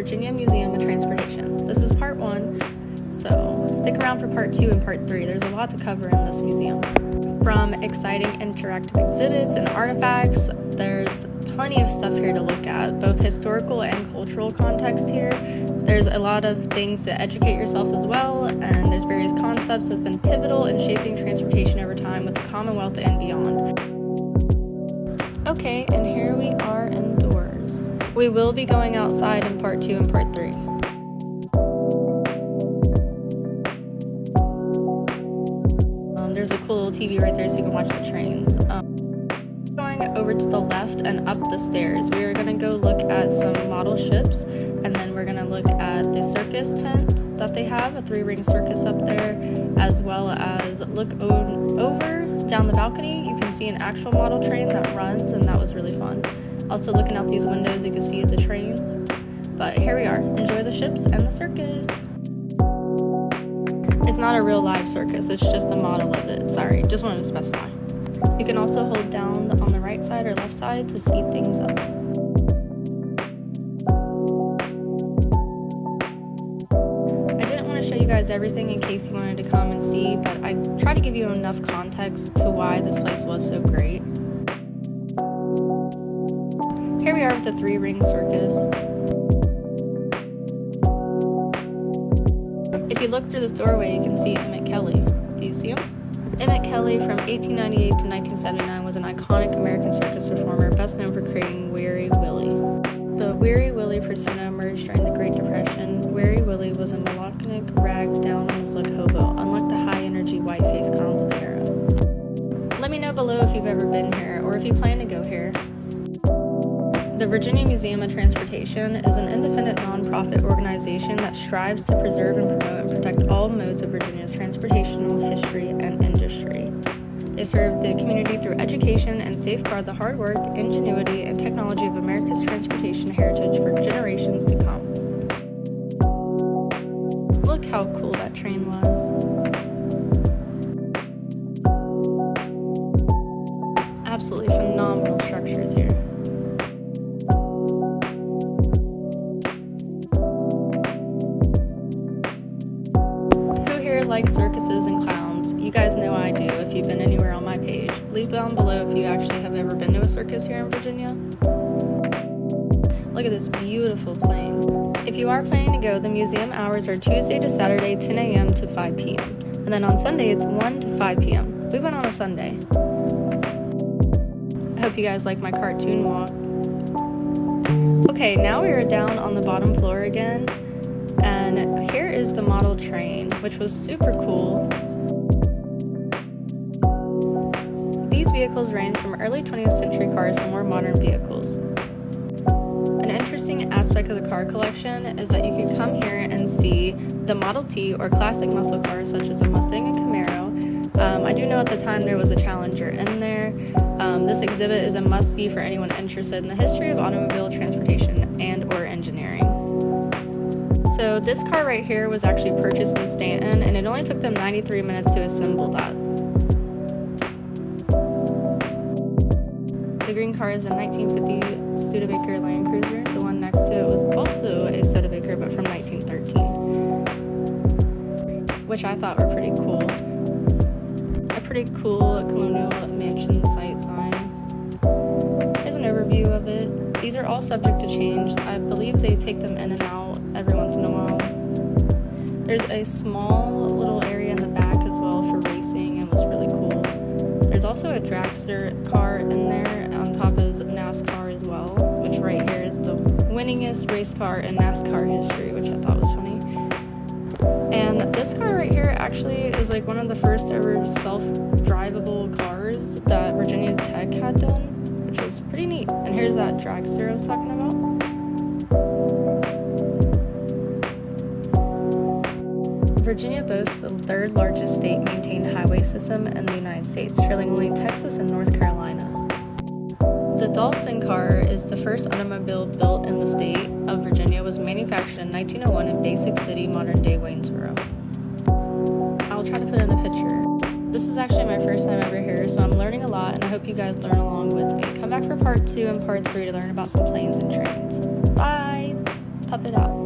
Virginia Museum of Transportation. This is part 1, so stick around for part 2 and part 3. There's a lot to cover in this museum. From exciting interactive exhibits and artifacts, there's plenty of stuff here to look at, both historical and cultural context here. There's a lot of things to educate yourself as well, and there's various concepts that have been pivotal in shaping transportation over time with the Commonwealth and beyond. Okay, and here we are indoors. We will be going outside in part 2 and part 3. There's a cool little TV right there so you can watch the trains. Going over to the left and up the stairs, we are going to go look at some model ships, and then we're going to look at the circus tents that they have, a 3-ring circus up there, as well as look over down the balcony. You can see an actual model train that runs, and that was really fun. Also looking out these windows, you can see the trains. But here we are. Enjoy the ships and the circus. It's not a real live circus, it's just a model of it. Sorry, just wanted to specify. You can also hold down on the right side or left side to speed things up. I didn't want to show you guys everything in case you wanted to come and see, but I tried to give you enough context to why this place was so great. Here we are with the 3-ring circus. If you look through this doorway, you can see Emmett Kelly. Do you see him? Emmett Kelly from 1898 to 1979 was an iconic American circus performer, best known for creating Weary Willie. The Weary Willie persona emerged during the Great Depression. Weary Willie was a melancholic, ragged, down-on-his-luck hobo, unlike the high-energy, white-faced clowns of the era. Let me know below if you've ever been here, or if you plan to go here. The Virginia Museum of Transportation is an independent nonprofit organization that strives to preserve and promote and protect all modes of Virginia's transportational history and industry. They serve the community through education and safeguard the hard work, ingenuity, and technology of America's transportation heritage for generations to come. Look how cool that train was. Absolutely phenomenal structures here. Like circuses and clowns? You guys know I do if you've been anywhere on my page. Leave down below if you actually have ever been to a circus here in Virginia. Look at this beautiful plane. If you are planning to go, the museum hours are Tuesday to Saturday 10 a.m. to 5 p.m. and then on Sunday it's 1 to 5 p.m. We went on a Sunday. I hope you guys like my cartoon walk. Okay, now we are down on the bottom floor again. And here is the model train, which was super cool. These vehicles range from early 20th century cars to more modern vehicles. An interesting aspect of the car collection is that you can come here and see the Model T or classic muscle cars such as a Mustang and Camaro. I do know at the time there was a Challenger in there. This exhibit is a must-see for anyone interested in the history of automobile transportation and or engineering. So this car right here was actually purchased in Stanton, and it only took them 93 minutes to assemble that. The green car is a 1950 Studebaker Land Cruiser. The one next to it was also a Studebaker, but from 1913, which I thought were pretty cool. A pretty cool colonial mansion site sign. Here's an overview of it. These are all subject to change. I believe they take them in and out every once in a while. There's a small little area in the back as well for racing. It was really cool. There's also a dragster car in there on top of NASCAR as well, which right here is the winningest race car in NASCAR history, which I thought was funny. And this car right here actually is like one of the first ever self-drivable cars that Virginia Tech had done, which was pretty neat. And here's that dragster I was talking about. Virginia boasts the 3rd largest state-maintained highway system in the United States, trailing only Texas and North Carolina. The Dawson car is the first automobile built in the state of Virginia. It was manufactured in 1901 in Basic City, modern-day Waynesboro. I'll try to put in a picture. This is actually my first time ever here, so I'm learning a lot, and I hope you guys learn along with me. Come back for part 2 and part 3 to learn about some planes and trains. Bye! puppet out.